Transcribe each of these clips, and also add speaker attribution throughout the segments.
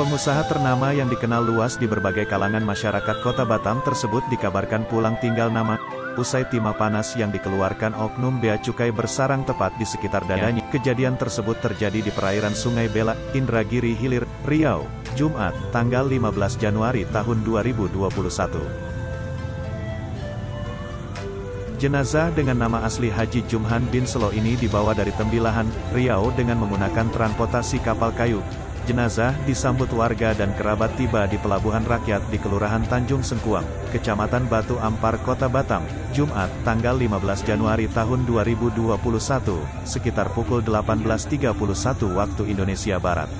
Speaker 1: Pengusaha ternama yang dikenal luas di berbagai kalangan masyarakat Kota Batam tersebut dikabarkan pulang tinggal nama, usai timah panas yang dikeluarkan oknum bea cukai bersarang tepat di sekitar dadanya. Kejadian tersebut terjadi di perairan Sungai Bela, Indragiri Hilir, Riau, Jumat, tanggal 15 Januari tahun 2021. Jenazah dengan nama asli Haji Jumhan bin Selo ini dibawa dari Tembilahan, Riau dengan menggunakan transportasi kapal kayu. Jenazah disambut warga dan kerabat tiba di Pelabuhan Rakyat di Kelurahan Tanjung Sengkuang, Kecamatan Batu Ampar, Kota Batam, Jumat, tanggal 15 Januari tahun 2021, sekitar pukul 18.31 waktu Indonesia Barat.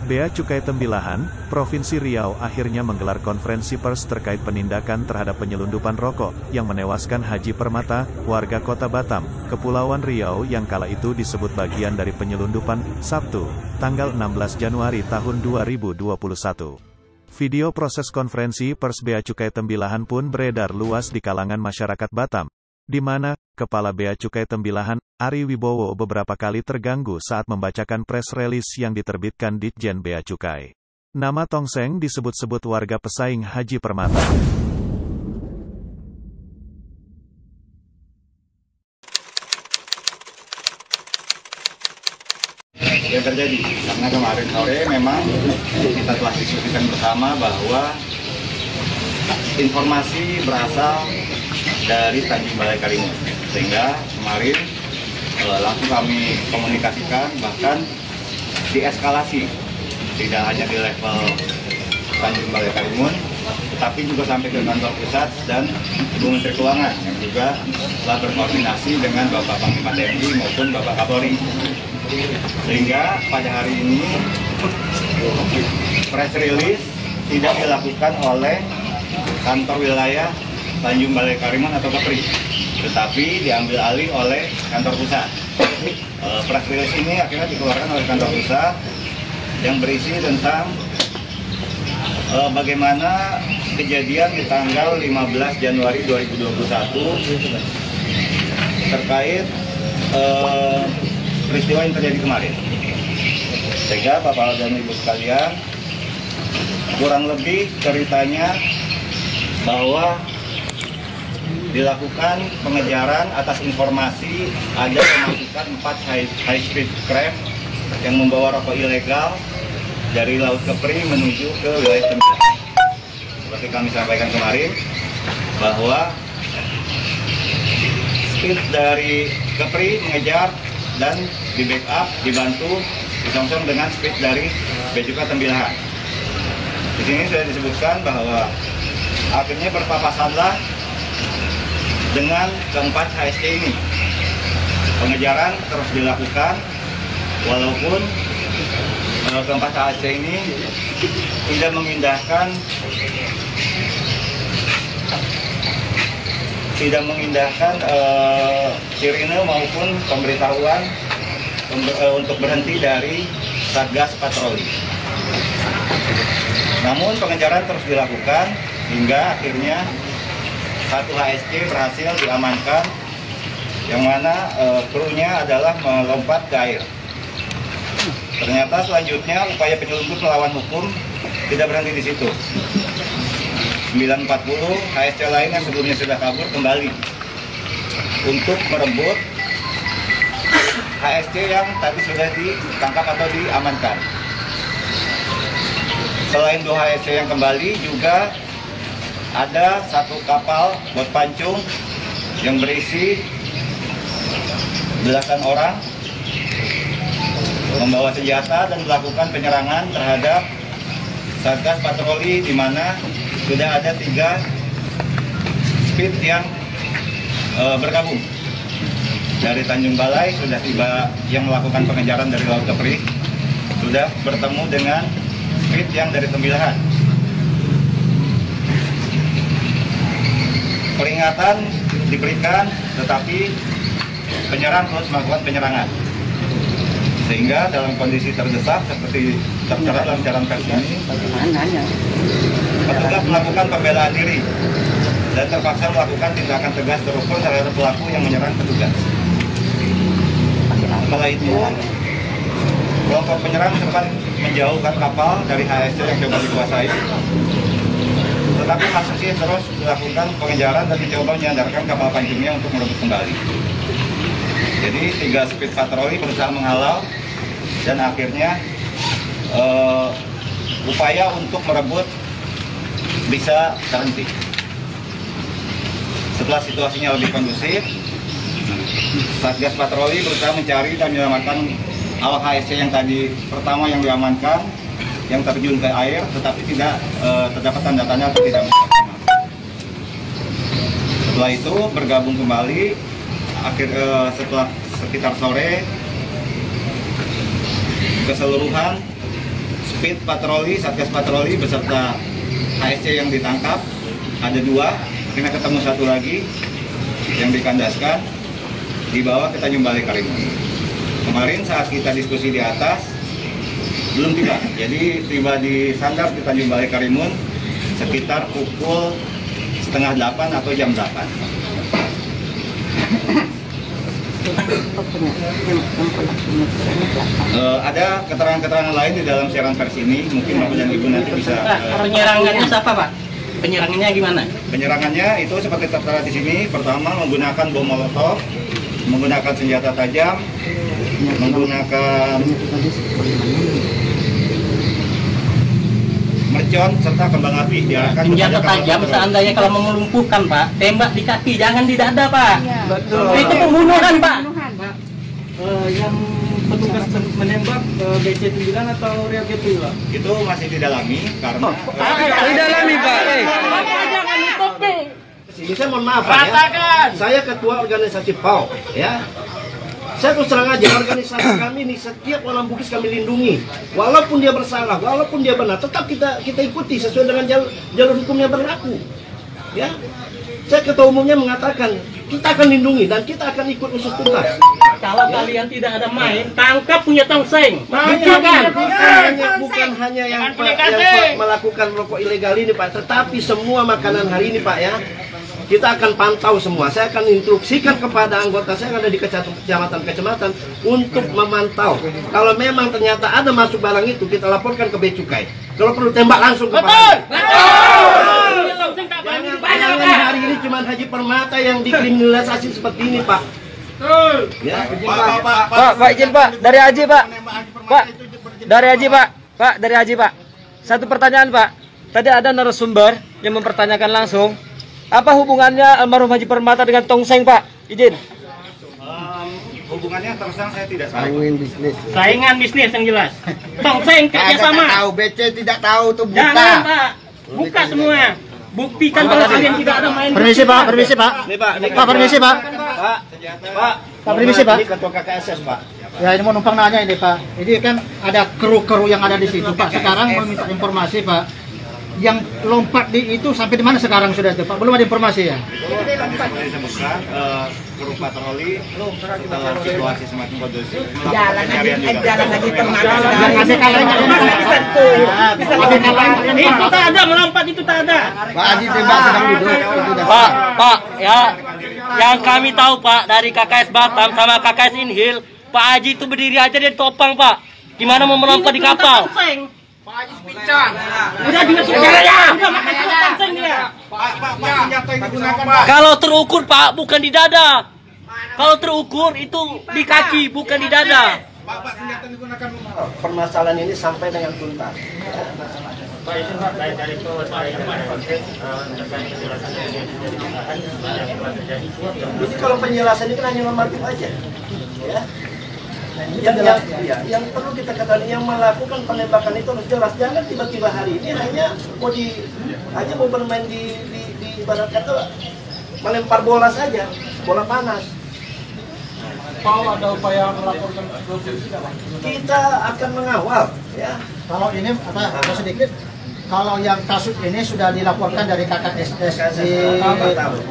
Speaker 1: Bea Cukai Tembilahan, Provinsi Riau akhirnya menggelar konferensi pers terkait penindakan terhadap penyelundupan rokok, yang menewaskan Haji Permata, warga Kota Batam, Kepulauan Riau yang kala itu disebut bagian dari penyelundupan, Sabtu, tanggal 16 Januari tahun 2021. Video proses konferensi pers Bea Cukai Tembilahan pun beredar luas di kalangan masyarakat Batam, di mana Kepala Bea Cukai Tembilahan, Ari Wibowo beberapa kali terganggu saat membacakan press release yang diterbitkan Ditjen Bea Cukai. Nama tongseng disebut-sebut warga pesaing Haji Permata.
Speaker 2: Yang terjadi, karena kemarin sore memang kita telah diskusikan bersama bahwa informasi berasal dari Tanjung Balai Karimun, sehingga kemarin langsung kami komunikasikan, bahkan dieskalasi, tidak hanya di level Tanjung Balai Karimun, tetapi juga sampai ke kantor pusat dan Ibu Menteri Keuangan yang juga telah berkoordinasi dengan Bapak Panglima TNI maupun Bapak Kapolri. Sehingga pada hari ini press release tidak dilakukan oleh kantor wilayah Tanjung Balai Karimun atau Kepri, tetapi diambil alih oleh kantor pusat. Press release ini akhirnya dikeluarkan oleh kantor pusat yang berisi tentang bagaimana kejadian di tanggal 15 Januari 2021 terkait peristiwa yang terjadi kemarin. Sehingga Bapak dan Ibu sekalian, kurang lebih ceritanya bahwa dilakukan pengejaran atas informasi ada pemasukan 4 high speed craft yang membawa rokok ilegal dari Laut Kepri menuju ke wilayah Tembilahan. Seperti kami sampaikan kemarin, bahwa speed dari Kepri mengejar dan di backup, dibantu, disongsong dengan speed dari Bea Cukai Tembilahan. Di sini sudah disebutkan bahwa akhirnya berpapasanlah dengan keempat HSC ini. Pengejaran terus dilakukan, walaupun keempat HSC ini tidak mengindahkan sirine maupun pemberitahuan untuk berhenti dari Satgas Patroli. Namun pengejaran terus dilakukan hingga akhirnya satu HSC berhasil diamankan, yang mana krunya adalah melompat ke air. Ternyata selanjutnya upaya penyelundup melawan hukum tidak berhenti di situ. 9.40 HSC lain yang sebelumnya sudah kabur kembali untuk merebut HSC yang tadi sudah ditangkap atau diamankan. Selain 2 HSC yang kembali, juga ada 1 kapal bot pancung yang berisi belasan orang membawa senjata dan melakukan penyerangan terhadap Satgas Patroli, di mana sudah ada 3 speed yang bergabung. Dari Tanjung Balai sudah tiba yang melakukan pengejaran dari Laut Kepri, sudah bertemu dengan speed yang dari Tembilahan. Peringatan diberikan, tetapi penyerang terus melakukan penyerangan. Sehingga dalam kondisi terdesak seperti tertera dalam siaran pers ini, petugas melakukan pembelaan diri dan terpaksa melakukan tindakan tegas terukur terhadap pelaku yang menyerang petugas. Setelah itu Kelompok penyerang sempat menjauhkan kapal dari HSC yang coba dikuasai. Tetapi masih terus dilakukan pengejaran dan mencoba menyandarkan kapal pancingnya untuk merebut kembali. Jadi 3 speed patroli berusaha menghalau dan akhirnya upaya untuk merebut bisa terhenti. Setelah situasinya lebih kondusif, Satgas Patroli berusaha mencari dan menyelamatkan awak HSC yang tadi pertama yang diamankan, yang terjun ke air, tetapi tidak terdapat tanda-tanda atau tidak maksimal. Setelah itu bergabung kembali, setelah sekitar sore, keseluruhan speed patroli, Satgas Patroli beserta HSC yang ditangkap ada 2, kita ketemu 1 lagi yang dikandaskan dibawa ke Tanjung Balai Karimun. Kemarin saat kita diskusi di atas belum tiba, jadi tiba di sandar di Tanjung Balai Karimun sekitar pukul 7:30 atau jam 8. Ada keterangan-keterangan lain di dalam siaran pers ini, mungkin Bapak dan Ibu nanti bisa.
Speaker 3: Penyerangannya siapa, Pak? Penyerangannya gimana?
Speaker 2: Penyerangannya itu seperti tertera di sini. Pertama menggunakan bom molotov, menggunakan senjata tajam, menggunakan mercon serta kembang api.
Speaker 3: Senjata tajam seandainya kalau mau melumpuhkan, Pak, tembak di kaki, jangan di dada, Pak.
Speaker 4: Ya.
Speaker 3: Betul. Itu pembunuhan, Pak.
Speaker 4: Yang petugas menembak BC9 atau Real G7?
Speaker 2: Itu masih didalami karena
Speaker 4: Didalami, Pak.
Speaker 3: Jangan ditutupi.
Speaker 5: Ini saya mohon maaf ya. Saya ketua organisasi PAU ya. Saya terus terang aja, organisasi kami ini setiap orang Bugis kami lindungi. Walaupun dia bersalah, walaupun dia benar, tetap kita ikuti sesuai dengan jalur hukumnya berlaku. Ya. Saya ketua umumnya mengatakan kita akan lindungi dan kita akan ikut usus tuntas.
Speaker 3: Kalau kalian tidak ada main, tangkap punya tongseng.
Speaker 5: Bukan hanya yang melakukan rokok ilegal ini, Pak, tetapi semua makanan hari ini, Pak, ya. Kita akan pantau semua. Saya akan instruksikan kepada anggota saya yang ada di kecamatan untuk memantau. Kalau memang ternyata ada masuk barang itu, kita laporkan ke Bea Cukai. Kalau perlu tembak langsung ke Pak. Jangan hari ini cuma Haji Permata yang dikriminalisasi seperti ini, Pak. Ya.
Speaker 4: Pak, izin Pak, dari Haji Pak. Pak, dari Haji Pak. Pak, dari Haji Pak. Satu pertanyaan Pak. Tadi ada narasumber yang mempertanyakan langsung, apa hubungannya almarhum Haji Permata dengan tongseng, Pak? Izin.
Speaker 2: Hubungannya terus terang saya tidak tahu.
Speaker 3: Saingan bisnis yang jelas. Tongseng kerjasama.
Speaker 5: Tahu BC tidak tahu tuh buka.
Speaker 3: Jangan, Pak. Buka semua. Buktikan kalau kalian tidak ada main.
Speaker 4: Permisi Pak, permisi Pak.
Speaker 5: Nih, Pak.
Speaker 4: Pak, permisi Pak.
Speaker 5: Pak,
Speaker 4: permisi Pak.
Speaker 5: Ini ketua KKSS, Pak.
Speaker 4: Ya, ini mau numpang nanya ini Pak. Ini kan ada kru-kru yang ada di situ Pak. Sekarang mau minta informasi Pak. Yang lompat di itu sampai di mana sekarang sudah itu Pak? Belum ada informasi ya?
Speaker 2: Saya sebutkan kru patroli setelah situasi semakin kondusif
Speaker 6: Jalan Haji Permata.
Speaker 4: Yang ada kalanya
Speaker 3: Itu tak ada melompat, itu tak ada.
Speaker 5: Pak Haji tembak sedang duduk.
Speaker 7: Pak, ya, yang kami tahu Pak dari KKS Batam sama KKS Inhil, Pak Haji itu berdiri aja di topang Pak. Gimana mau melompat di kapal?
Speaker 3: Udah dia sudah ya. Udah makan tongseng dia.
Speaker 2: Pak, senjata yang digunakan, Pak.
Speaker 7: Kalau terukur Pak, bukan di dada. Kalau terukur itu di kaki, bukan di dada.
Speaker 2: Pak, senjata yang digunakan.
Speaker 5: Permasalahan ini sampai dengan tuntas.
Speaker 3: Pak, izin Pak, dari
Speaker 5: Jadi kalau penjelasan itu hanya normatif aja, ya. Yang perlu kita katakan, yang melakukan penembakan itu harus jelas. Jangan tiba-tiba hari ini hanya mau bermain di ibarat kata melempar bola saja, bola panas.
Speaker 4: Mau ada upaya melaporkan
Speaker 5: Kita akan mengawal, ya.
Speaker 4: kalau ini apa sedikit, kalau yang kasus ini sudah dilaporkan dari KKSS di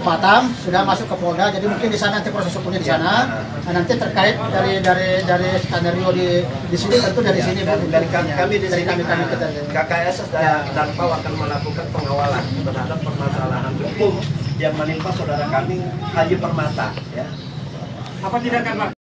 Speaker 4: Batam, sudah masuk ke Polda, jadi mungkin di sana nanti proses hukumnya di sana. Nah, nanti terkait dari skenario di sini tentu dari sini
Speaker 5: dari kami di sini
Speaker 4: kami
Speaker 5: KKSS dan PAU akan melakukan pengawalan terhadap permasalahan hukum yang menimpa saudara kami Haji Permata, ya.
Speaker 4: apa tindakan Pak?